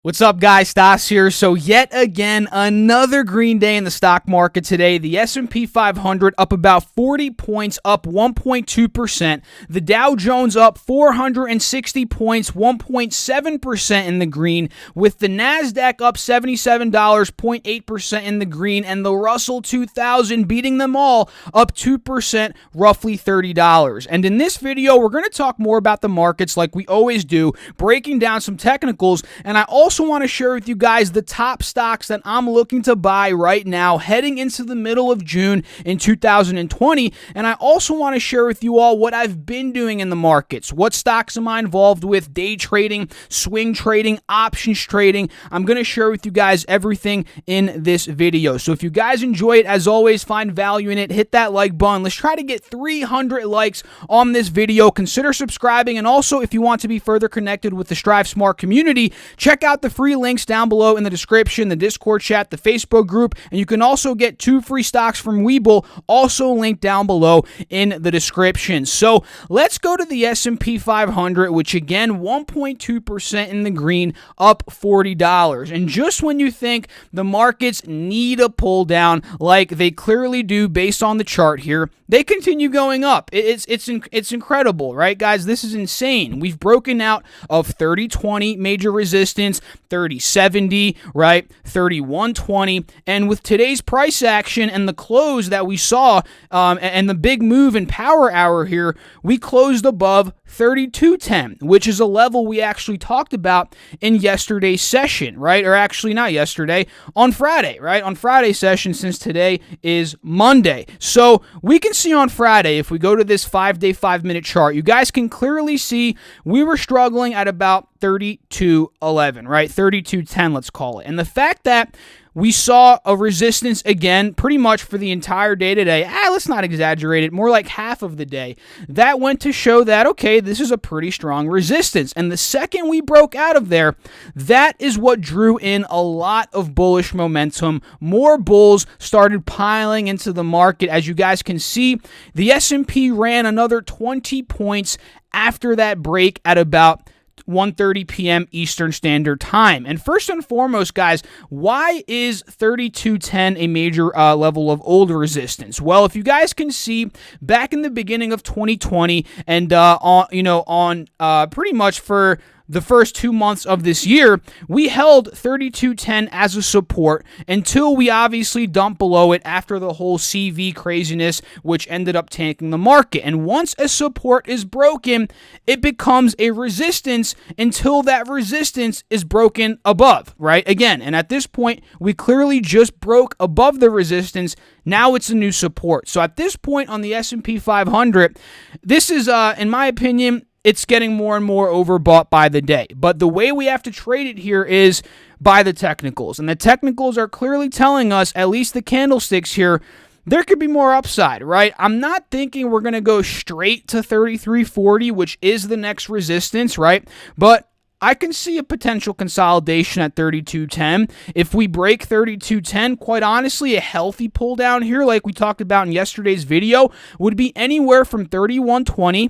What's up, guys? Stas here. So yet again, another green day in the stock market today. The S&P 500 up about 40 points, up 1.2%. The Dow Jones up 460 points, 1.7% in the green, with the Nasdaq up $77, 0.8% in the green, and the Russell 2000 beating them all, up 2%, roughly $30. And in this video, we're going to talk more about the markets like we always do, breaking down some technicals, and I also want to share with you guys the top stocks that I'm looking to buy right now heading into the middle of June in 2020. And I also want to share with you all what I've been doing in the markets. What stocks am I involved with? Day trading, swing trading, options trading. I'm going to share with you guys everything in this video. So if you guys enjoy it, as always, find value in it, hit that like button. Let's try to get 300 likes on this video. Consider subscribing. And also, if you want to be further connected with the Strive Smart community, check out the free links down below in the description, the Discord chat, the Facebook group, and you can also get 2 free stocks from Webull, also linked down below in the description. So let's go to the S&P 500, which again, 1.2% in the green, up $40. And just when you think the markets need a pull down, like they clearly do based on the chart here, they continue going up. It's incredible, right, guys? This is insane. We've broken out of 3020 major resistance, 3070, right, 3120, and with today's price action and the close that we saw, and the big move in power hour here, we closed above 3210, which is a level we actually talked about in yesterday's session, right? Or actually not yesterday, on Friday, right? On Friday's session, since today is Monday. So we can see on Friday, if we go to this 5-day, 5-minute chart, you guys can clearly see we were struggling at about 3211, right? 3210, let's call it. And the fact that we saw a resistance again pretty much for the entire day today. Let's not exaggerate it, more like half of the day. That went to show that, okay, this is a pretty strong resistance. And the second we broke out of there, that is what drew in a lot of bullish momentum. More bulls started piling into the market. As you guys can see, the S&P ran another 20 points after that break at about 1:30 p.m. Eastern Standard Time. And first and foremost, guys, why is 3210 a major level of old resistance? Well, if you guys can see, back in the beginning of 2020 and on pretty much for the first 2 months of this year, we held 3210 as a support until we obviously dumped below it after the whole CV craziness, which ended up tanking the market. And once a support is broken, it becomes a resistance until that resistance is broken above, right? Again, and at this point, we clearly just broke above the resistance. Now it's a new support. So at this point on the S&P 500, this is, in my opinion, it's getting more and more overbought by the day. But the way we have to trade it here is by the technicals. And the technicals are clearly telling us, at least the candlesticks here, there could be more upside, right? I'm not thinking we're going to go straight to 3340, which is the next resistance, right? But I can see a potential consolidation at 3210. If we break 3210, quite honestly, a healthy pull down here, like we talked about in yesterday's video, would be anywhere from 3120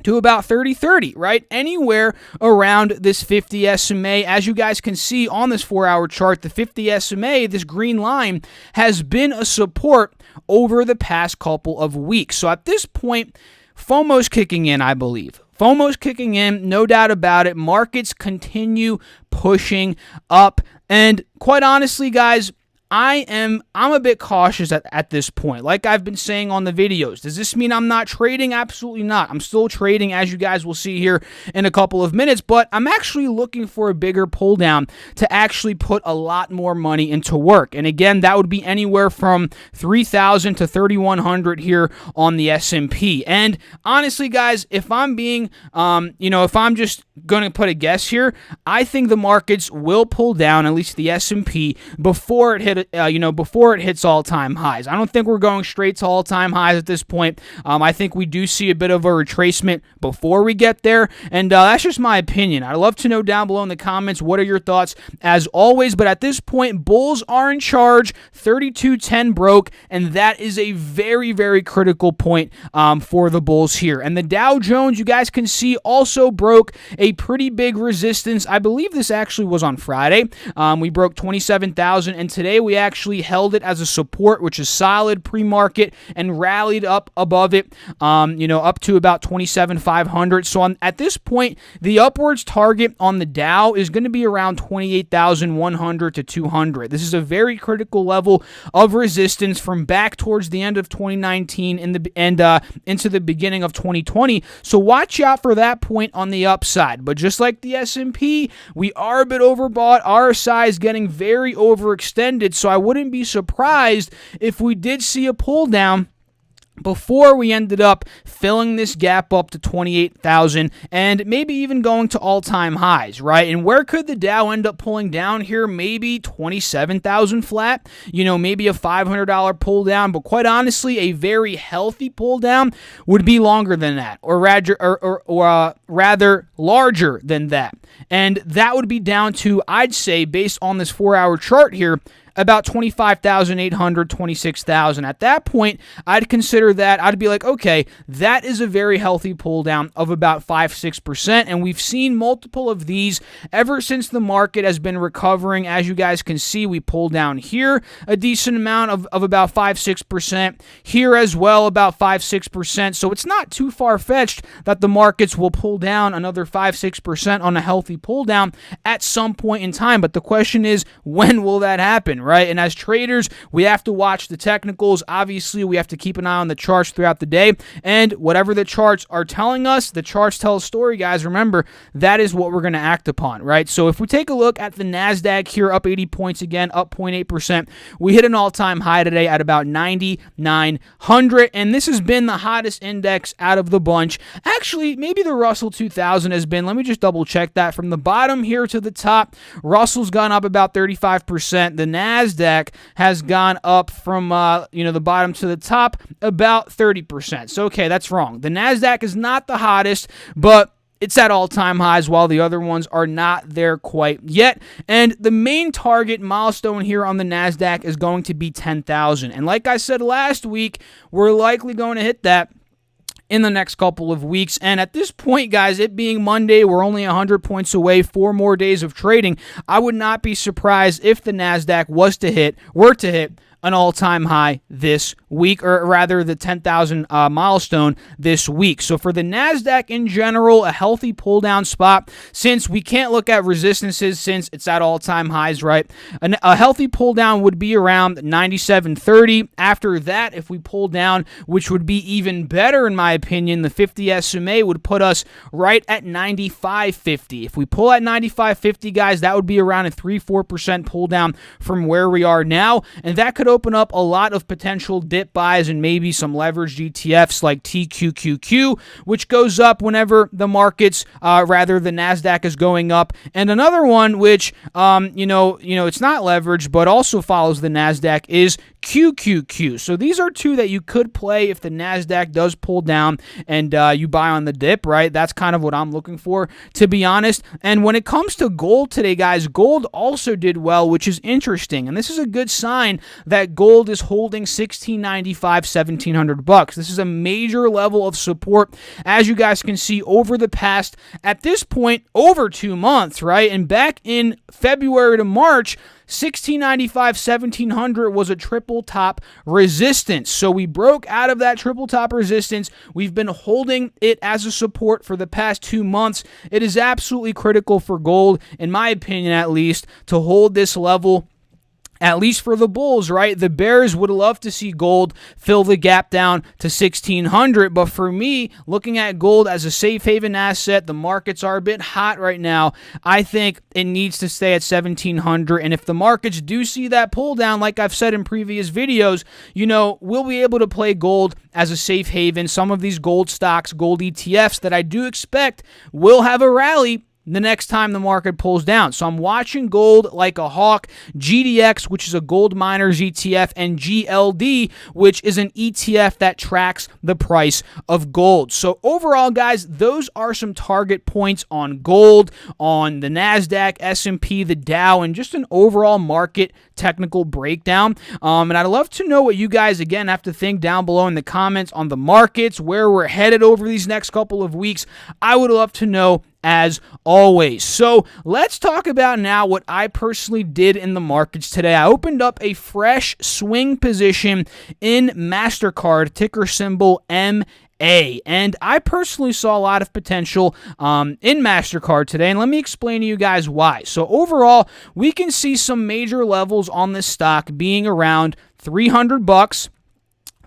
to about 3030, right? Anywhere around this 50 SMA. As you guys can see on this 4-hour chart, the 50 SMA, this green line, has been a support over the past couple of weeks. So at this point, FOMO's kicking in, I believe. FOMO's kicking in, no doubt about it. Markets continue pushing up. And quite honestly, guys, I'm a bit cautious at this point. Like I've been saying on the videos, does this mean I'm not trading? Absolutely not. I'm still trading, as you guys will see here in a couple of minutes, but I'm actually looking for a bigger pull down to actually put a lot more money into work. And again, that would be anywhere from 3,000 to 3,100 here on the S&P. And honestly, guys, if I'm being, if I'm just going to put a guess here, I think the markets will pull down, at least the S&P, before it hit before it hits all-time highs. I don't think we're going straight to all-time highs at this point. I think we do see a bit of a retracement before we get there, and that's just my opinion. I'd love to know down below in the comments what are your thoughts as always, but at this point, bulls are in charge. 32.10 broke, and that is a very, very critical point for the bulls here. And the Dow Jones, you guys can see, also broke a pretty big resistance. I believe this actually was on Friday. We broke 27,000, and today we actually held it as a support, which is solid pre-market, and rallied up above it, up to about 27,500. So at this point, the upwards target on the Dow is going to be around 28,100 to 200. This is a very critical level of resistance from back towards the end of 2019 and into the beginning of 2020. So watch out for that point on the upside. But just like the S&P, we are a bit overbought. RSI is getting very overextended, so I wouldn't be surprised if we did see a pull down before we ended up filling this gap up to 28,000 and maybe even going to all-time highs, right? And where could the Dow end up pulling down here? Maybe 27,000 flat, maybe a $500 pull down, but quite honestly, a very healthy pull down would be longer than that, or rather larger than that. And that would be down to, I'd say, based on this 4-hour chart here, about 25,800, 26,000. At that point, I'd consider that. I'd be like, okay, that is a very healthy pull down of about 5-6%, and we've seen multiple of these ever since the market has been recovering. As you guys can see, we pulled down here a decent amount of about 5-6%, here as well about 5-6%, so it's not too far-fetched that the markets will pull down another 5-6% on a healthy pull down at some point in time, but the question is, when will that happen? Right? And as traders, we have to watch the technicals. Obviously, we have to keep an eye on the charts throughout the day. And whatever the charts are telling us, the charts tell a story, guys. Remember, that is what we're going to act upon, right? So if we take a look at the NASDAQ here, up 80 points again, up 0.8%. We hit an all-time high today at about 9,900. And this has been the hottest index out of the bunch. Actually, maybe the Russell 2000 has been. Let me just double check that. From the bottom here to the top, Russell's gone up about 35%. The NASDAQ has gone up from the bottom to the top about 30%. So, okay, that's wrong. The NASDAQ is not the hottest, but it's at all-time highs while the other ones are not there quite yet. And the main target milestone here on the NASDAQ is going to be 10,000. And like I said last week, we're likely going to hit that in the next couple of weeks. And at this point, guys, it being Monday, we're only 100 points away, 4 more days of trading. I would not be surprised if the NASDAQ were to hit an all-time high this week, or rather the 10,000 milestone this week. So for the NASDAQ in general, a healthy pull-down spot, since we can't look at resistances since it's at all-time highs, right? A healthy pull-down would be around 97.30. After that, if we pull down, which would be even better in my opinion, the 50 SMA would put us right at 95.50. If we pull at 95.50, guys, that would be around a 3-4% pull-down from where we are now, and that could open up a lot of potential dip buys and maybe some leveraged ETFs like TQQQ, which goes up whenever the markets, the NASDAQ is going up. And another one, which, it's not leveraged, but also follows the NASDAQ, is QQQ. So these are two that you could play if the NASDAQ does pull down and you buy on the dip, right? That's kind of what I'm looking for, to be honest. And when it comes to gold today, guys, gold also did well, which is interesting. And this is a good sign that gold is holding $1,695, $1,700. This is a major level of support, as you guys can see, over the past, at this point, over 2 months, right? And back in February to March, $1,695, $1,700 was a triple top resistance. So we broke out of that triple top resistance. We've been holding it as a support for the past 2 months. It is absolutely critical for gold, in my opinion at least, to hold this level, at least for the bulls, right? The bears would love to see gold fill the gap down to 1,600, but for me, looking at gold as a safe haven asset, the markets are a bit hot right now. I think it needs to stay at 1,700, and if the markets do see that pull down, like I've said in previous videos, we'll be able to play gold as a safe haven. Some of these gold stocks, gold ETFs that I do expect will have a rally the next time the market pulls down. So I'm watching gold like a hawk. GDX, which is a gold miners ETF, and GLD, which is an ETF that tracks the price of gold. So overall, guys, those are some target points on gold, on the NASDAQ, S&P, the Dow, and just an overall market technical breakdown. And I'd love to know what you guys, again, have to think down below in the comments on the markets, where we're headed over these next couple of weeks. I would love to know as always. So let's talk about now what I personally did in the markets today. I opened up a fresh swing position in MasterCard, ticker symbol MA. And I personally saw a lot of potential in MasterCard today, and let me explain to you guys why. So overall, we can see some major levels on this stock being around $300,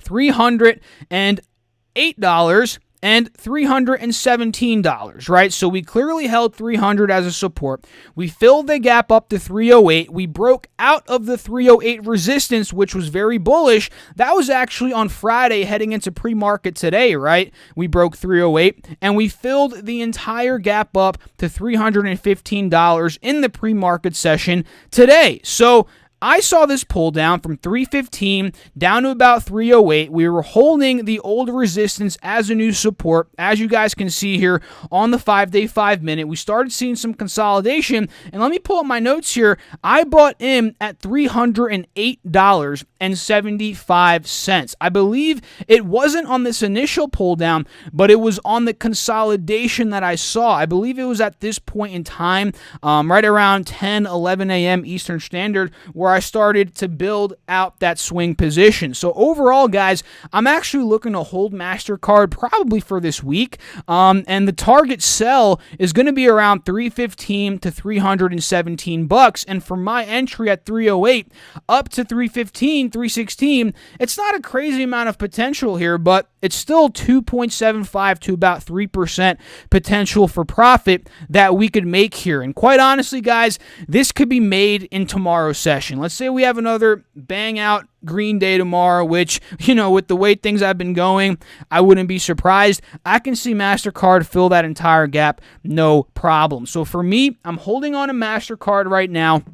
$308, and $317, right? So we clearly held 300 as a support. We filled the gap up to 308. We broke out of the 308 resistance, which was very bullish. That was actually on Friday heading into pre-market today, right? We broke 308, and we filled the entire gap up to $315 in the pre-market session today. So I saw this pull down from 315 down to about 308. We were holding the old resistance as a new support. As you guys can see here on the 5-day, 5-minute, we started seeing some consolidation. And let me pull up my notes here. I bought in at $308.75. I believe it wasn't on this initial pull down, but it was on the consolidation that I saw. I believe it was at this point in time, right around 10, 11 a.m. Eastern Standard, where I started to build out that swing position. So overall, guys, I'm actually looking to hold MasterCard probably for this week. And the target sell is going to be around $315 to $317. And for my entry at 308 up to 315, 316, it's not a crazy amount of potential here, but it's still 2.75 to about 3% potential for profit that we could make here. And quite honestly, guys, this could be made in tomorrow's session. Let's say we have another bang out green day tomorrow, which, with the way things have been going, I wouldn't be surprised. I can see MasterCard fill that entire gap, no problem. So for me, I'm holding on to MasterCard right now.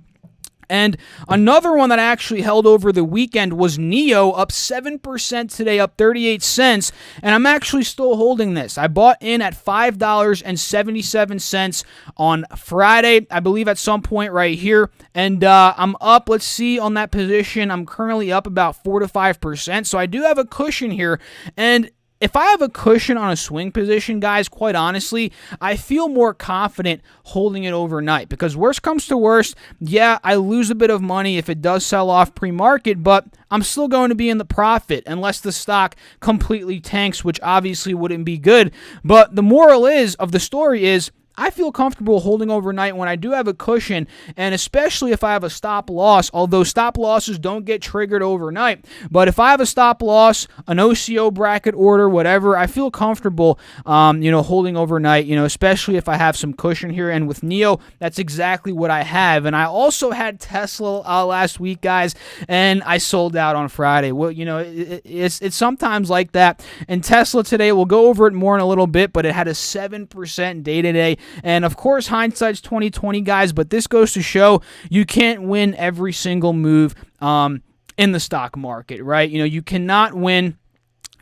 And another one that I actually held over the weekend was NEO, up 7% today, up 38 cents. And I'm actually still holding this. I bought in at $5.77 on Friday, I believe at some point right here. And I'm up, let's see, on that position. I'm currently up about 4 to 5%. So I do have a cushion here. And if I have a cushion on a swing position, guys, quite honestly, I feel more confident holding it overnight, because worst comes to worst, yeah, I lose a bit of money if it does sell off pre-market, but I'm still going to be in the profit unless the stock completely tanks, which obviously wouldn't be good. But the moral of the story is, I feel comfortable holding overnight when I do have a cushion, and especially if I have a stop loss, although stop losses don't get triggered overnight. But if I have a stop loss, an OCO bracket order, whatever, I feel comfortable, holding overnight, especially if I have some cushion here. And with NEO, that's exactly what I have. And I also had Tesla last week, guys, and I sold out on Friday. Well, it's sometimes like that. And Tesla today, we'll go over it more in a little bit, but it had a 7% day today. And of course, hindsight's 20/20, guys, but this goes to show you can't win every single move in the stock market, right? You cannot win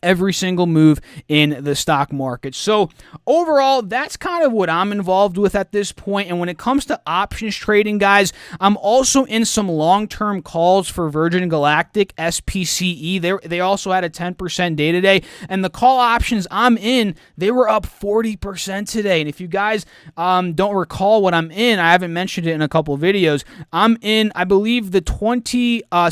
every single move in the stock market. So overall, that's kind of what I'm involved with at this point. And when it comes to options trading, guys, I'm also in some long-term calls for Virgin Galactic, SPCE. They also had a 10% day today. And the call options I'm in, they were up 40% today. And if you guys don't recall what I'm in, I haven't mentioned it in a couple of videos. I'm in, I believe, the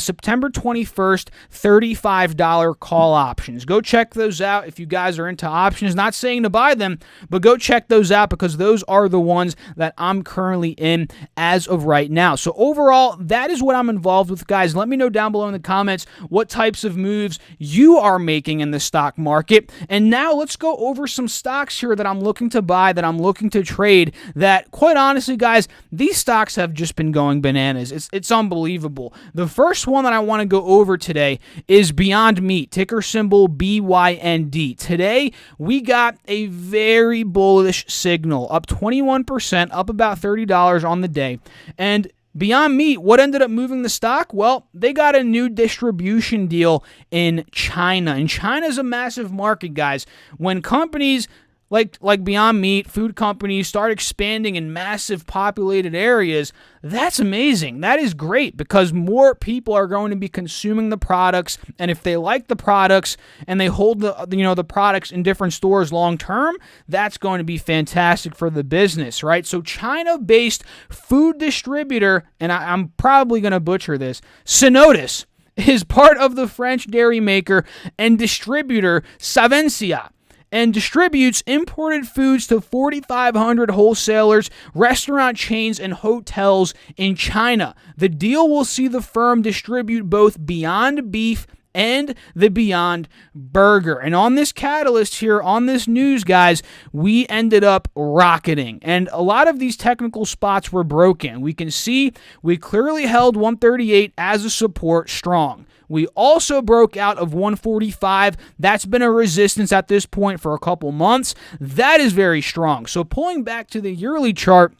September 21st $35 call options. Go check those out if you guys are into options. Not saying to buy them, but go check those out, because those are the ones that I'm currently in as of right now. So overall, that is what I'm involved with, guys. Let me know down below in the comments what types of moves you are making in the stock market. And now let's go over some stocks here that I'm looking to buy, that I'm looking to trade, that quite honestly, guys, these stocks have just been going bananas. It's unbelievable. The first one that I want to go over today is Beyond Meat, ticker symbol BME. BYND. Today, we got a very bullish signal, up 21%, up about $30 on the day. And Beyond Meat, what ended up moving the stock? Well, they got a new distribution deal in China. And China's a massive market, guys. When companies like Beyond Meat, food companies start expanding in massive populated areas, that's amazing. That is great because more people are going to be consuming the products, and if they like the products and they hold the products in different stores long term, that's going to be fantastic for the business, right? So China-based food distributor, and I'm probably going to butcher this, Synotis, is part of the French dairy maker and distributor Savencia, and distributes imported foods to 4,500 wholesalers, restaurant chains, and hotels in China. The deal will see the firm distribute both Beyond Beef and the Beyond Burger. And on this catalyst here, on this news, guys, we ended up rocketing. And a lot of these technical spots were broken. We can see we clearly held 138 as a support strong. We also broke out of 145. That's been a resistance at this point for a couple months. That is very strong. So pulling back to the yearly chart,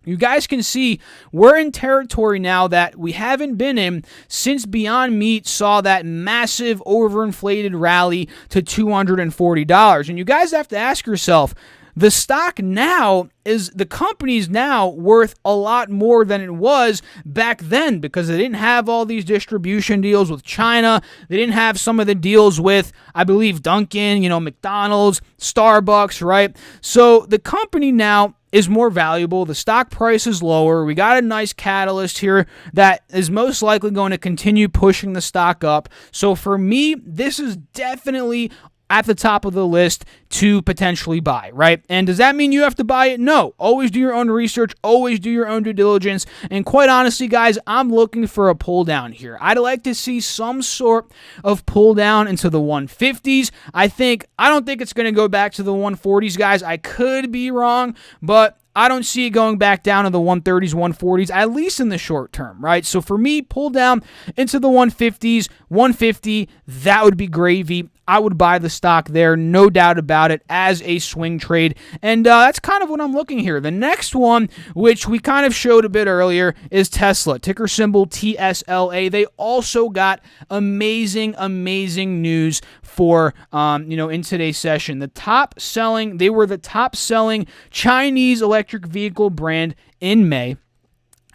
you guys can see we're in territory now that we haven't been in since Beyond Meat saw that massive overinflated rally to $240. And you guys have to ask yourself, the stock now the company's now worth a lot more than it was back then because they didn't have all these distribution deals with China. They didn't have some of the deals with, I believe, Dunkin', McDonald's, Starbucks, right? So the company now is more valuable. The stock price is lower. We got a nice catalyst here that is most likely going to continue pushing the stock up. So for me, this is definitely at the top of the list to potentially buy, right? And does that mean you have to buy it? No. Always do your own research. Always do your own due diligence. And quite honestly, guys, I'm looking for a pull down here. I'd like to see some sort of pull down into the 150s. I don't think it's going to go back to the 140s, guys. I could be wrong, but I don't see it going back down to the 130s, 140s, at least in the short term, right? So for me, pull down into the 150s, 150, that would be gravy. I would buy the stock there, no doubt about it, as a swing trade. And that's kind of what I'm looking here. The next one, which we kind of showed a bit earlier, is Tesla, ticker symbol TSLA. They also got amazing news for, in today's session. They were the top selling Chinese electric vehicle brand in May.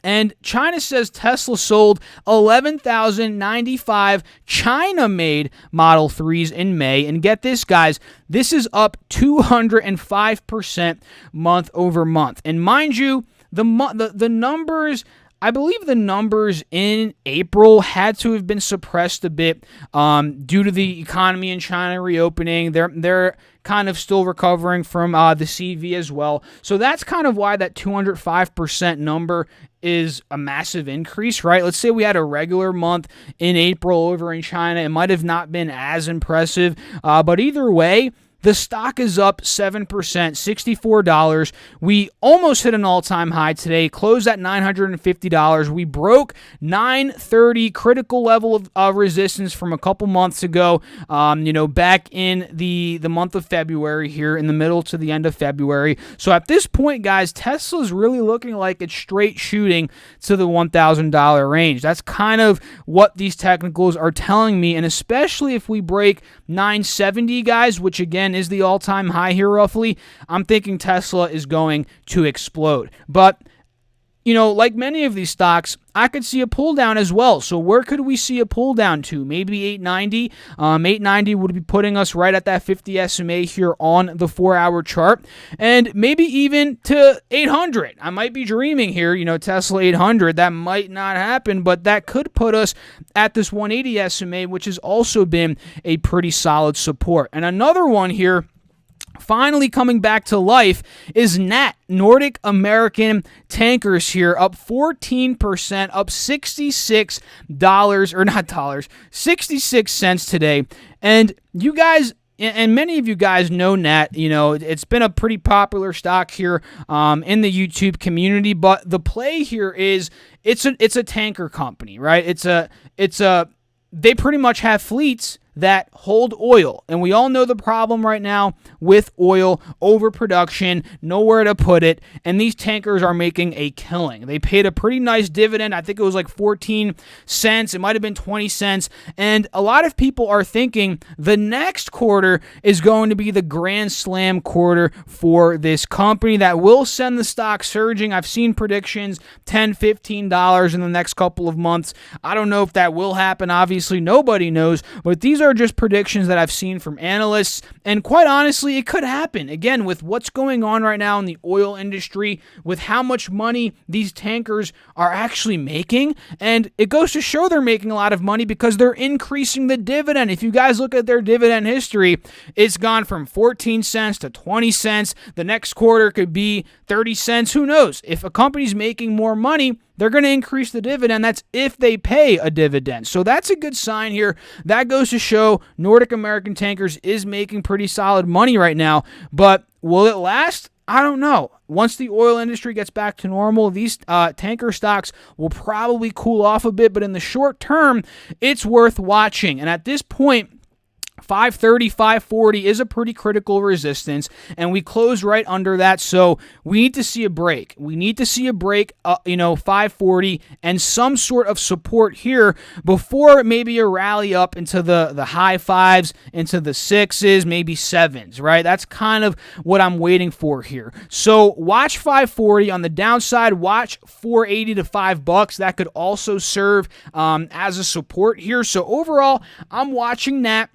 And China says Tesla sold 11,095 China-made Model 3s in May. And get this, guys, this is up 205% month over month. And mind you, the numbers, I believe the numbers in April had to have been suppressed a bit due to the economy in China reopening. They're kind of still recovering from the CV as well. So that's kind of why that 205% number is a massive increase, right? Let's say we had a regular month in April over in China. It might have not been as impressive, but either way, the stock is up 7%, $64. We almost hit an all-time high today, closed at $950. We broke 930, critical level of resistance from a couple months ago, back in the month of February here, in the middle to the end of February. So at this point, guys, Tesla's really looking like it's straight shooting to the $1,000 range. That's kind of what these technicals are telling me, and especially if we break 970, guys, which again is the all-time high here roughly, I'm thinking Tesla is going to explode. But like many of these stocks, I could see a pull down as well. So where could we see a pull down to? Maybe 890. 890 would be putting us right at that 50 SMA here on the 4-hour chart. And maybe even to 800. I might be dreaming here, Tesla 800. That might not happen, but that could put us at this 180 SMA, which has also been a pretty solid support. And another one here, finally coming back to life, is NAT, Nordic American Tankers here, up 14%, up $66, 66 cents today. And you guys, and many of you guys know Nat, it's been a pretty popular stock here in the YouTube community, but the play here is it's a tanker company, right? They pretty much have fleets that hold oil. And we all know the problem right now with oil, overproduction, nowhere to put it, and these tankers are making a killing. They paid a pretty nice dividend. I think it was like 14 cents. It might have been 20 cents. And a lot of people are thinking the next quarter is going to be the grand slam quarter for this company that will send the stock surging. I've seen predictions $10, $15 in the next couple of months. I don't know if that will happen. Obviously, nobody knows, but these are just predictions that I've seen from analysts, and quite honestly, it could happen. Again, with what's going on right now in the oil industry, with how much money these tankers are actually making, and it goes to show they're making a lot of money because they're increasing the dividend. If you guys look at their dividend history, it's gone from 14 cents to 20 cents. The next quarter could be 30 cents. Who knows? If a company's making more money, they're going to increase the dividend. That's if they pay a dividend. So that's a good sign here. That goes to show Nordic American Tankers is making pretty solid money right now. But will it last? I don't know. Once the oil industry gets back to normal, these tanker stocks will probably cool off a bit. But in the short term, it's worth watching. And at this point, 530, 540 is a pretty critical resistance, and we closed right under that, so we need to see a break. We need to see a break, 540, and some sort of support here before maybe a rally up into the high fives, into the sixes, maybe sevens, right? That's kind of what I'm waiting for here. So watch 540. On the downside, watch 480 to $5. That could also serve as a support here. So overall, I'm watching that.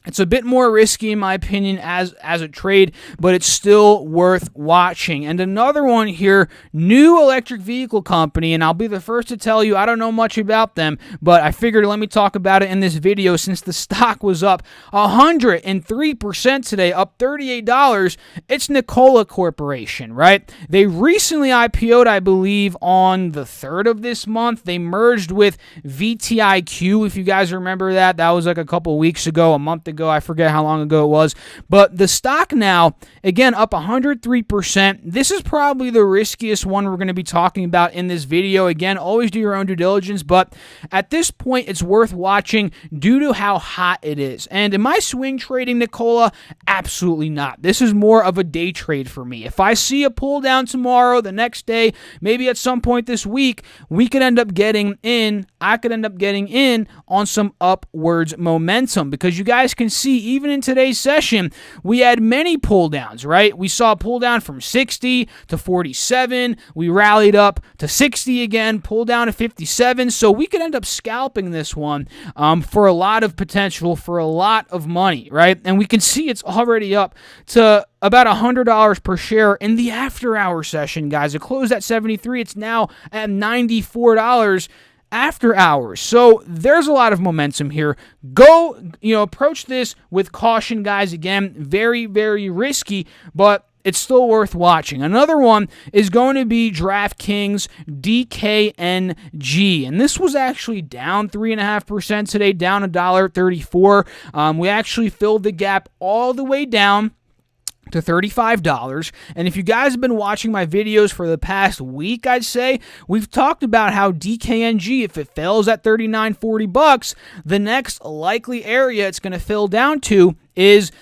It's a bit more risky, in my opinion, as a trade, but it's still worth watching. And another one here, new electric vehicle company, and I'll be the first to tell you I don't know much about them, but I figured let me talk about it in this video since the stock was up 103% today, up $38. It's Nikola Corporation, right? They recently IPO'd, I believe, on the 3rd of this month. They merged with VTIQ, if you guys remember that. That was like a couple weeks ago, a month ago. I forget how long ago it was. But the stock now, again, up 103%. This is probably the riskiest one we're going to be talking about in this video. Again, always do your own due diligence, but at this point, it's worth watching due to how hot it is. And am I swing trading Nikola? Absolutely not. This is more of a day trade for me. If I see a pull down tomorrow, the next day, maybe at some point this week, we could end up getting in. I could end up getting in on some upwards momentum because you guys can see even in today's session, we had many pull downs, right? We saw a pull down from 60 to 47. We rallied up to 60 again, pull down to 57. So we could end up scalping this one for a lot of potential, for a lot of money, right? And we can see it's already up to about $100 per share in the after hour session, guys. It closed at 73. It's now at $94 after hours. So there's a lot of momentum here. Go, approach this with caution, guys. Again, very, very risky, but it's still worth watching. Another one is going to be DraftKings DKNG, and this was actually down 3.5% today, down $1.34. We actually filled the gap all the way down to $35. And if you guys have been watching my videos for the past week, I'd say, we've talked about how DKNG, if it fails at $39-40, the next likely area it's going to fill down to is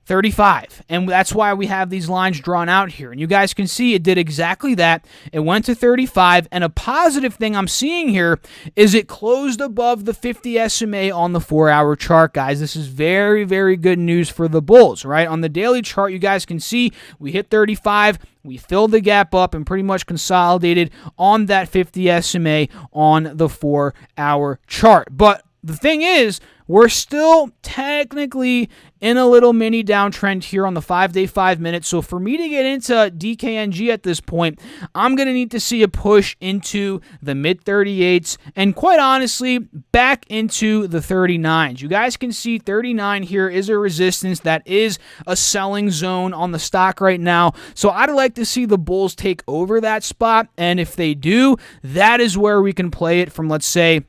35. And that's why we have these lines drawn out here. And you guys can see it did exactly that. It went to 35. And a positive thing I'm seeing here is it closed above the 50 SMA on the 4-hour chart, guys. This is very, very good news for the bulls, right? On the daily chart, you guys can see we hit 35. We filled the gap up and pretty much consolidated on that 50 SMA on the 4-hour chart. But the thing is, we're still technically in a little mini downtrend here on the 5-day, 5-minute. So for me to get into DKNG at this point, I'm going to need to see a push into the mid-38s and quite honestly, back into the 39s. You guys can see 39 here is a resistance that is a selling zone on the stock right now. So I'd like to see the bulls take over that spot. And if they do, that is where we can play it from, let's say,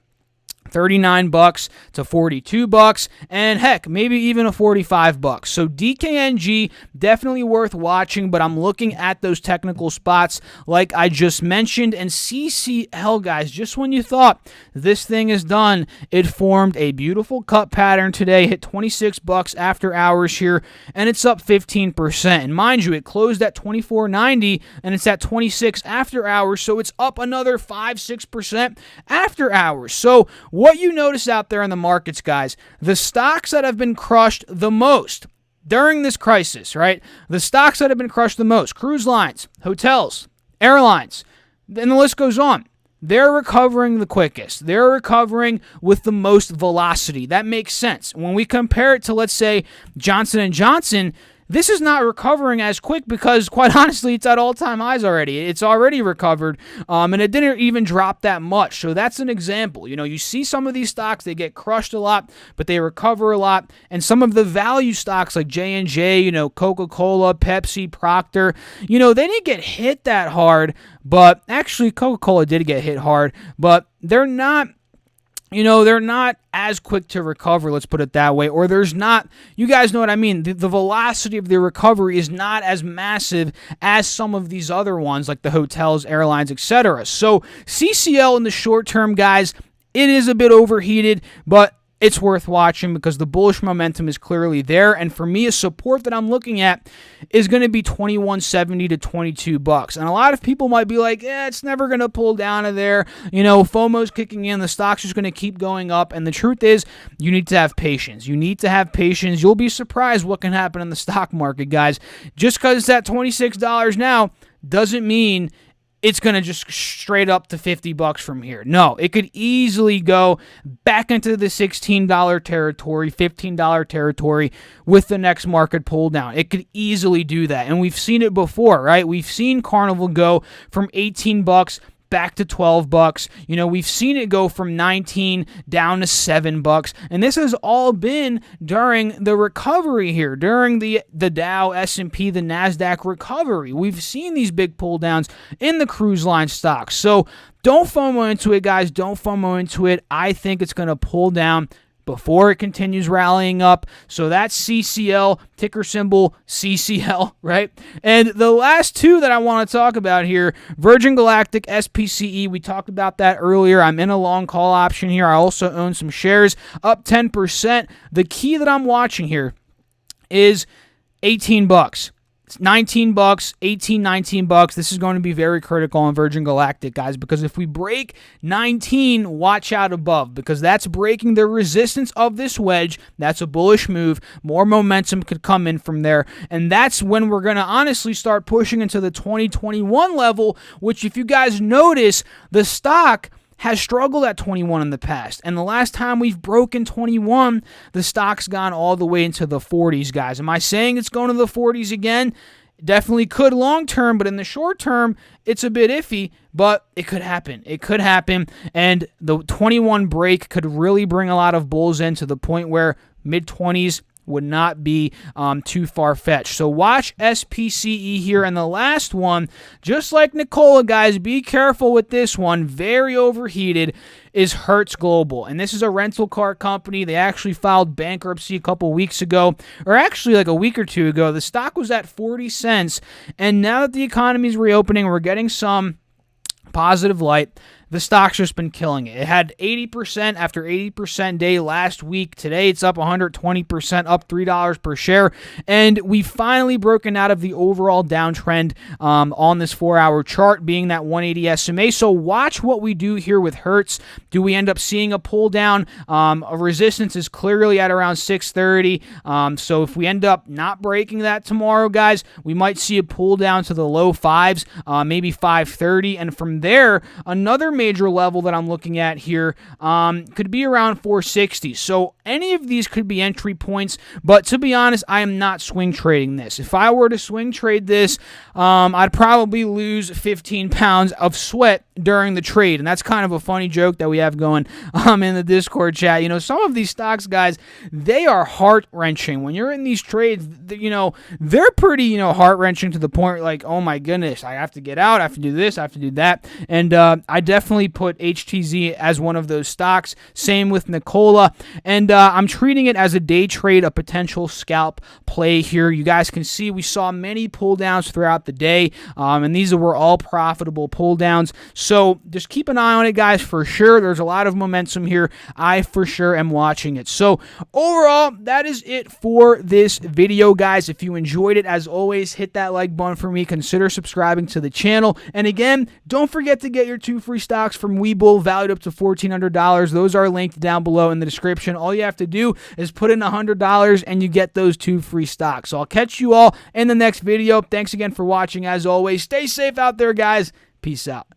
$39 to $42, and heck, maybe even a $45. So DKNG, definitely worth watching, but I'm looking at those technical spots like I just mentioned. And CCL, guys, just when you thought this thing is done, it formed a beautiful cut pattern today, hit $26 after hours here, and it's up 15%. And mind you, it closed at $24.90, and it's at $26 after hours, so it's up another 5-6% after hours. So what you notice out there in the markets, guys, the stocks that have been crushed the most during this crisis, right? The stocks that have been crushed the most, cruise lines, hotels, airlines, and the list goes on. They're recovering the quickest. They're recovering with the most velocity. That makes sense. When we compare it to, let's say, Johnson & Johnson, this is not recovering as quick because, quite honestly, it's at all-time highs already. It's already recovered, and it didn't even drop that much. So that's an example. You know, you see some of these stocks, they get crushed a lot, but they recover a lot. And some of the value stocks like J&J, you know, Coca-Cola, Pepsi, Procter, you know, they didn't get hit that hard. But actually, Coca-Cola did get hit hard, but they're not... You know, they're not as quick to recover, let's put it that way, or there's not, you guys know what I mean, the velocity of the recovery is not as massive as some of these other ones, like the hotels, airlines, etc. So CCL in the short term, guys, it is a bit overheated, but it's worth watching because the bullish momentum is clearly there. And for me, a support that I'm looking at is going to be $21.70 to $22. And a lot of people might be like, it's never going to pull down to there. You know, FOMO's kicking in. The stock's just going to keep going up. And the truth is, you need to have patience. You need to have patience. You'll be surprised what can happen in the stock market, guys. Just because it's at $26 now doesn't mean it's going to just straight up to $50 from here. No, it could easily go back into the $16 territory, $15 territory with the next market pull down. It could easily do that. And we've seen it before, right? We've seen Carnival go from $18 back to $12. You know, we've seen it go from 19 down to $7. And this has all been during the recovery here, during the Dow, S&P, the NASDAQ recovery. We've seen these big pull downs in the cruise line stocks. So don't FOMO into it, guys. Don't FOMO into it. I think it's going to pull down before it continues rallying up. So that's CCL, ticker symbol CCL, right? And the last two that I want to talk about here, Virgin Galactic, SPCE, we talked about that earlier. I'm in a long call option here. I also own some shares, up 10%. The key that I'm watching here is $18. It's $19, 18, $19. This is going to be very critical on Virgin Galactic, guys, because if we break 19, watch out above, because that's breaking the resistance of this wedge. That's a bullish move. More momentum could come in from there, and that's when we're going to honestly start pushing into the 2021 level, which, if you guys notice, the stock has struggled at 21 in the past. And the last time we've broken 21, the stock's gone all the way into the 40s, guys. Am I saying it's going to the 40s again? Definitely could long term, but in the short term, it's a bit iffy, but it could happen. It could happen, and the 21 break could really bring a lot of bulls in to the point where mid-20s would not be too far-fetched. So watch SPCE here. And the last one, just like Nikola, guys, be careful with this one. Very overheated, is Hertz Global. And this is a rental car company. They actually filed bankruptcy a couple weeks ago, or actually like a week or two ago. The stock was at 40 cents. And now that the economy is reopening, we're getting some positive light. The stock's just been killing it. It had 80% after 80% day last week. Today it's up 120%, up $3 per share. And we've finally broken out of the overall downtrend on this 4-hour chart, being that 180 SMA. So watch what we do here with Hertz. Do we end up seeing a pull down? A resistance is clearly at around 630. So if we end up not breaking that tomorrow, guys, we might see a pull down to the low fives, maybe 530. And from there, another major level that I'm looking at here could be around 460. So any of these could be entry points, but to be honest, I am not swing trading this. If I were to swing trade this, I'd probably lose 15 pounds of sweat during the trade. And that's kind of a funny joke that we have going in the Discord chat. You know, some of these stocks, guys, they are heart-wrenching. When you're in these trades, you know, they're pretty, you know, heart-wrenching to the point like, oh my goodness, I have to get out, I have to do this, I have to do that. And I definitely put HTZ as one of those stocks. Same with Nikola. And I'm treating it as a day trade, a potential scalp play here. You guys can see we saw many pull downs throughout the day, and these were all profitable pull downs. So just keep an eye on it, guys, for sure. There's a lot of momentum here. I for sure am watching it. So overall, that is it for this video, guys. If you enjoyed it, as always, hit that like button for me. Consider subscribing to the channel. And again, don't forget to get your 2 free stocks from Webull, valued up to $1,400. Those are linked down below in the description. All you have to do is put in $100 and you get those 2 free stocks. So I'll catch you all in the next video. Thanks again for watching. As always, stay safe out there, guys. Peace out.